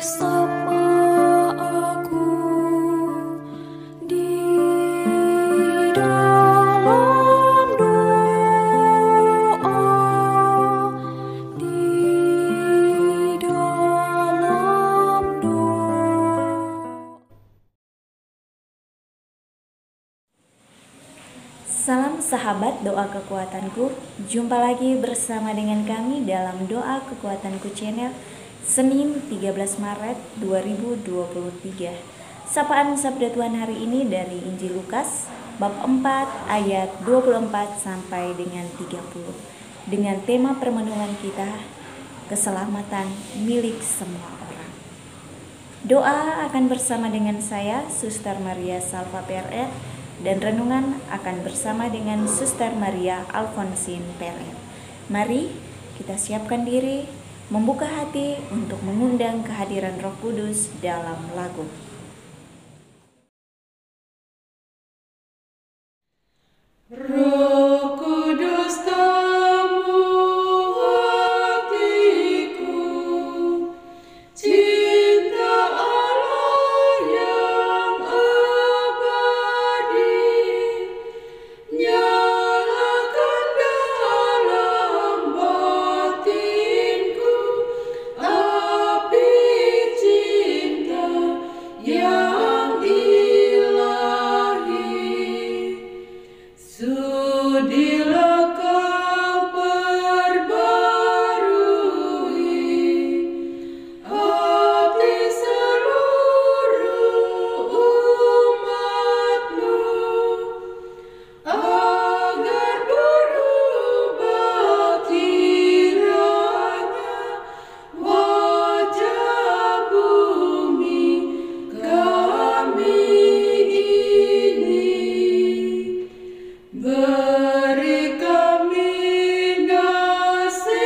bersama aku di dalam doa, di dalam doa. Salam sahabat doa kekuatanku, jumpa lagi bersama dengan kami dalam doa kekuatanku channel Senin 13 Maret 2023. Sapaan Sabda Tuhan hari ini dari Injil Lukas bab 4 ayat 24 sampai dengan 30 dengan tema permenungan kita, keselamatan milik semua orang. Doa akan bersama dengan saya, Suster Maria Salva PRR, dan renungan akan bersama dengan Suster Maria Alfonsin PRR. Mari kita siapkan diri, membuka hati untuk mengundang kehadiran Roh Kudus dalam lagu. Roh Kudus tamu hatiku, cinta Allah yang abadi, nyalakan dalam batinku api cinta yang ilahi. Sudilah kau perbarui hati seluruh umatmu, agar berubah kiranya wajah bumi kami ini. Beri kami nasihat-Mu,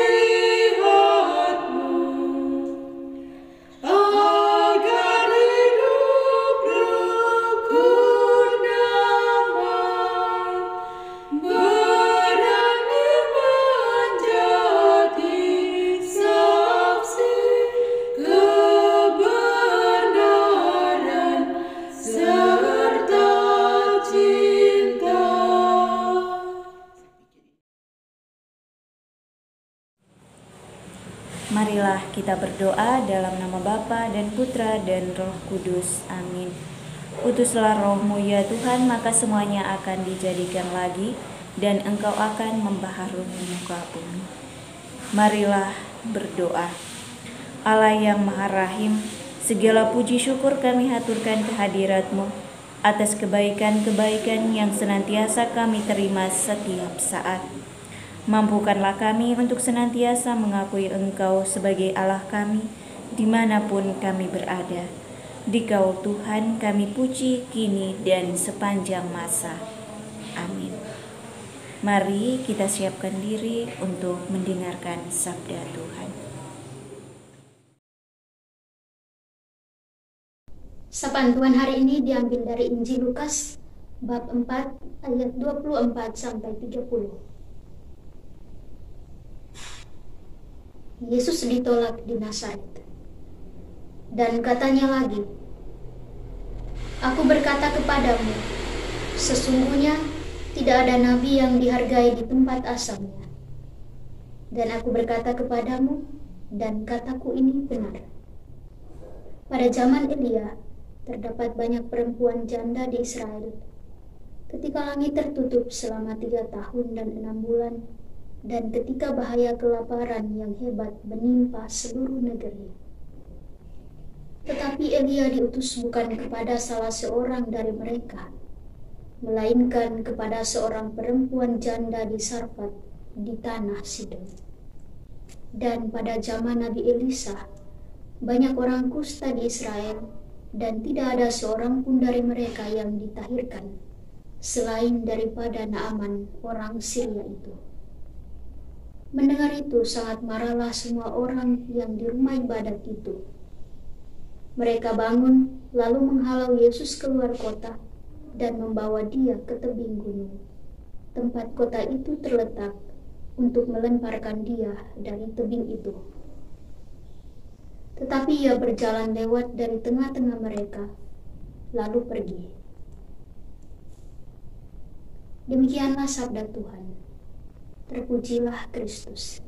agar hidup rukun damai, berani menjadi saksi kebenaran serta cinta. Marilah kita berdoa dalam nama Bapa dan Putra dan Roh Kudus. Amin. Utuslah Roh-Mu ya Tuhan, maka semuanya akan dijadikan lagi, dan Engkau akan membaharui muka bumi. Marilah berdoa. Allah yang Maha Rahim, segala puji syukur kami haturkan kehadirat-Mu atas kebaikan-kebaikan yang senantiasa kami terima setiap saat. Mampukanlah kami untuk senantiasa mengakui Engkau sebagai Allah kami dimanapun kami berada. Dikau Tuhan kami puji kini dan sepanjang masa. Amin. Mari kita siapkan diri untuk mendengarkan sabda Tuhan. Sapaan Tuhan hari ini diambil dari Injil Lukas bab 4 ayat 24 sampai 30. Yesus ditolak di Nazaret. Dan katanya lagi, "Aku berkata kepadamu, sesungguhnya tidak ada nabi yang dihargai di tempat asalnya. Dan aku berkata kepadamu, dan kataku ini benar. Pada zaman Elia, terdapat banyak perempuan janda di Israel. Ketika langit tertutup selama 3 tahun dan 6 bulan, dan ketika bahaya kelaparan yang hebat menimpa seluruh negeri. Tetapi Elia diutus bukan kepada salah seorang dari mereka, melainkan kepada seorang perempuan janda di Sarfat di tanah Sidon. Dan pada zaman Nabi Elisa, banyak orang kusta di Israel, dan tidak ada seorang pun dari mereka yang ditahirkan, selain daripada Naaman orang Syria itu." Mendengar itu sangat marahlah semua orang yang di rumah ibadat itu. Mereka bangun lalu menghalau Yesus keluar kota dan membawa dia ke tebing gunung, tempat kota itu terletak, untuk melemparkan dia dari tebing itu. Tetapi ia berjalan lewat dari tengah-tengah mereka, lalu pergi. Demikianlah sabda Tuhan. Terpujilah Kristus.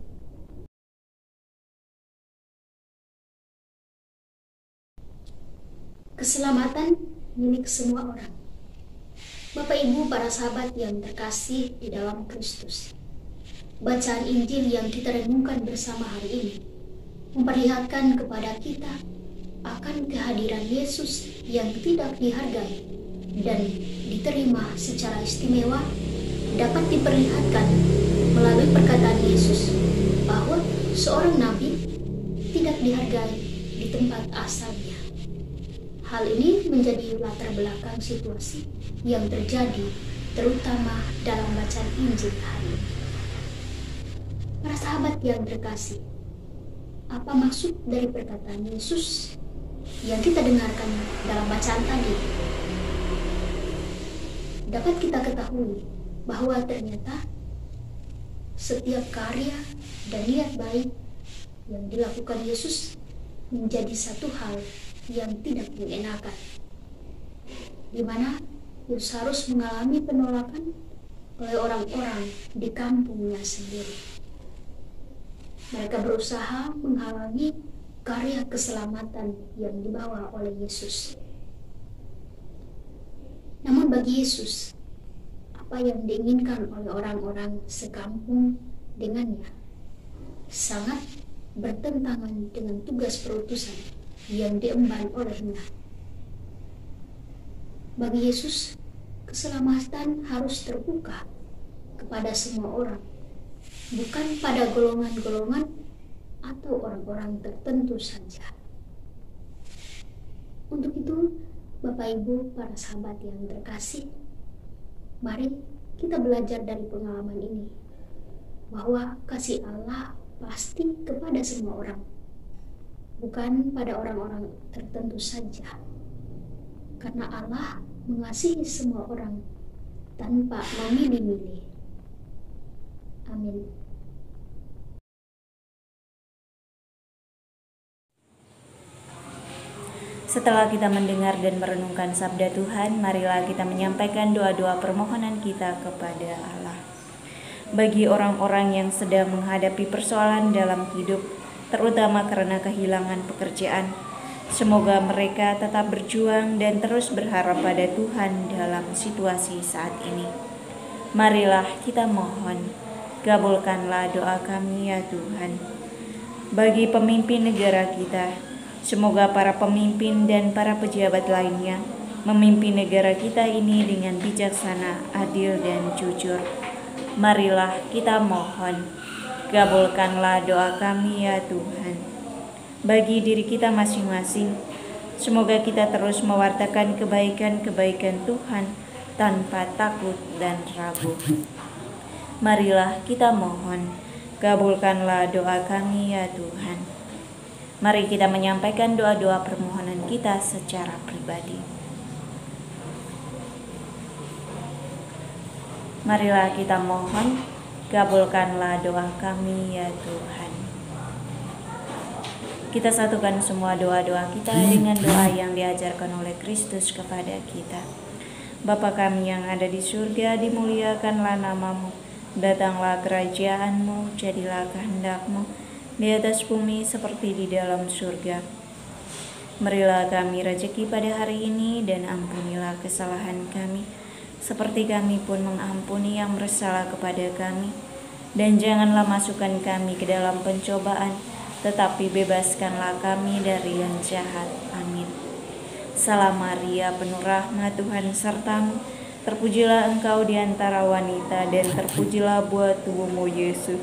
Keselamatan milik semua orang. Bapak Ibu para sahabat yang terkasih di dalam Kristus. Bacaan Injil yang kita renungkan bersama hari ini memperlihatkan kepada kita akan kehadiran Yesus yang tidak dihargai dan diterima secara istimewa dapat diperlihatkan melalui perkataan Yesus bahwa seorang nabi tidak dihargai di tempat asalnya. Hal ini menjadi latar belakang situasi yang terjadi terutama dalam bacaan Injil hari ini. Para sahabat yang terkasih, apa maksud dari perkataan Yesus yang kita dengarkan dalam bacaan tadi? Dapat kita ketahui bahwa ternyata setiap karya dan niat baik yang dilakukan Yesus menjadi satu hal yang tidak mengenakan, di mana Yesus harus mengalami penolakan oleh orang-orang di kampungnya sendiri. Mereka berusaha menghalangi karya keselamatan yang dibawa oleh Yesus. Namun bagi Yesus, apa yang diinginkan oleh orang-orang sekampung dengannya sangat bertentangan dengan tugas perutusan yang diemban olehnya. Bagi Yesus, keselamatan harus terbuka kepada semua orang, bukan pada golongan-golongan atau orang-orang tertentu saja. Untuk itu, Bapak Ibu para sahabat yang terkasih, mari kita belajar dari pengalaman ini bahwa kasih Allah pasti kepada semua orang, bukan pada orang-orang tertentu saja. Karena Allah mengasihi semua orang tanpa memilih-milih. Amin. Setelah kita mendengar dan merenungkan sabda Tuhan, marilah kita menyampaikan doa-doa permohonan kita kepada Allah. Bagi orang-orang yang sedang menghadapi persoalan dalam hidup, terutama karena kehilangan pekerjaan, semoga mereka tetap berjuang dan terus berharap pada Tuhan dalam situasi saat ini. Marilah kita mohon, kabulkanlah doa kami ya Tuhan. Bagi pemimpin negara kita, semoga para pemimpin dan para pejabat lainnya memimpin negara kita ini dengan bijaksana, adil, dan jujur. Marilah kita mohon, kabulkanlah doa kami ya Tuhan. Bagi diri kita masing-masing, semoga kita terus mewartakan kebaikan-kebaikan Tuhan tanpa takut dan ragu. Marilah kita mohon, kabulkanlah doa kami ya Tuhan. Mari kita menyampaikan doa-doa permohonan kita secara pribadi. Marilah kita mohon, kabulkanlah doa kami ya Tuhan. Kita satukan semua doa-doa kita dengan doa yang diajarkan oleh Kristus kepada kita. Bapa kami yang ada di surga, dimuliakanlah namamu. Datanglah kerajaan-Mu, jadilah kehendak-Mu di atas bumi seperti di dalam surga. Berilah kami rezeki pada hari ini dan ampunilah kesalahan kami, seperti kami pun mengampuni yang bersalah kepada kami. Dan janganlah masukkan kami ke dalam pencobaan, tetapi bebaskanlah kami dari yang jahat. Amin. Salam Maria, penuh rahmat, Tuhan sertamu. Terpujilah engkau di antara wanita, dan terpujilah buah tubuhmu, Yesus.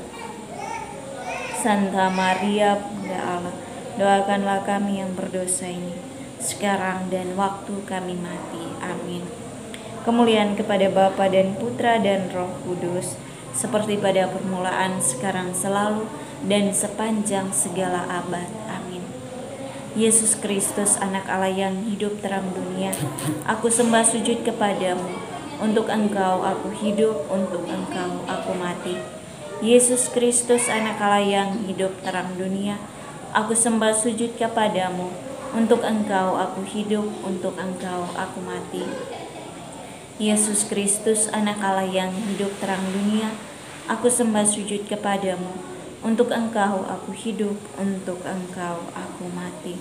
Santa Maria, Bunda Allah, doakanlah kami yang berdosa ini, sekarang dan waktu kami mati. Amin. Kemuliaan kepada Bapa dan Putra dan Roh Kudus, seperti pada permulaan, sekarang, selalu, dan sepanjang segala abad. Amin. Yesus Kristus, anak Allah yang hidup terang dunia, aku sembah sujud kepadamu. Untuk Engkau aku hidup, untuk Engkau aku mati. Yesus Kristus, anak Allah yang hidup terang dunia, Aku sembah sujud kepadamu, untuk Engkau aku hidup, untuk Engkau aku mati. Yesus Kristus, anak Allah yang hidup terang dunia, aku sembah sujud kepadamu, untuk Engkau aku hidup, untuk Engkau aku mati.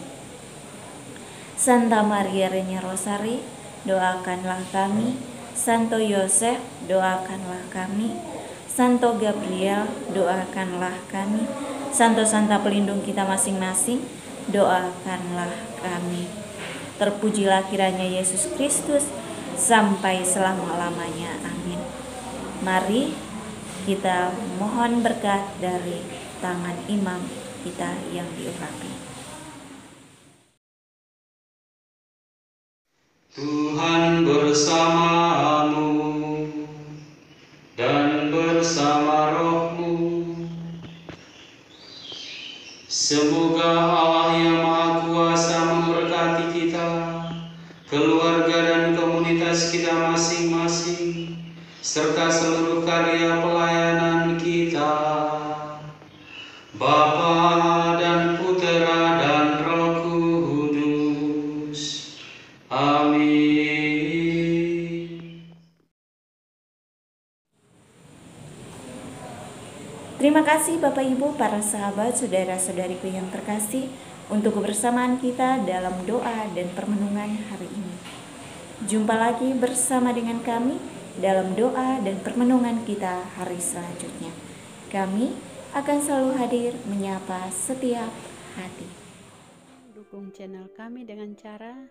Santa Maria Reina Rosari, doakanlah kami. Santo Yosef, doakanlah kami. Santo Gabriel, doakanlah kami. Santo-santa pelindung kita masing-masing, doakanlah kami. Terpujilah kiranya Yesus Kristus sampai selama-lamanya. Amin. Mari kita mohon berkat dari tangan imam kita yang diurapi. Tuhan bersamamu dan bersama rohmu. Semoga Allah yang Maha Kuasa memberkati kita, keluarga dan komunitas kita masing-masing, serta seluruh karya pelayanan kita. Bapa dan Putera dan Roh Kudus. Amin. Terima kasih Bapak Ibu, para sahabat, saudara-saudariku yang terkasih, untuk kebersamaan kita dalam doa dan permenungan hari ini. Jumpa lagi bersama dengan kami dalam doa dan permenungan kita hari selanjutnya. Kami akan selalu hadir menyapa setiap hati. Dukung channel kami dengan cara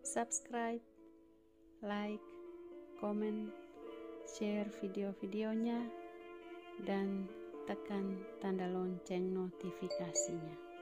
subscribe, like, komen, share video-videonya, dan tekan tanda lonceng notifikasinya.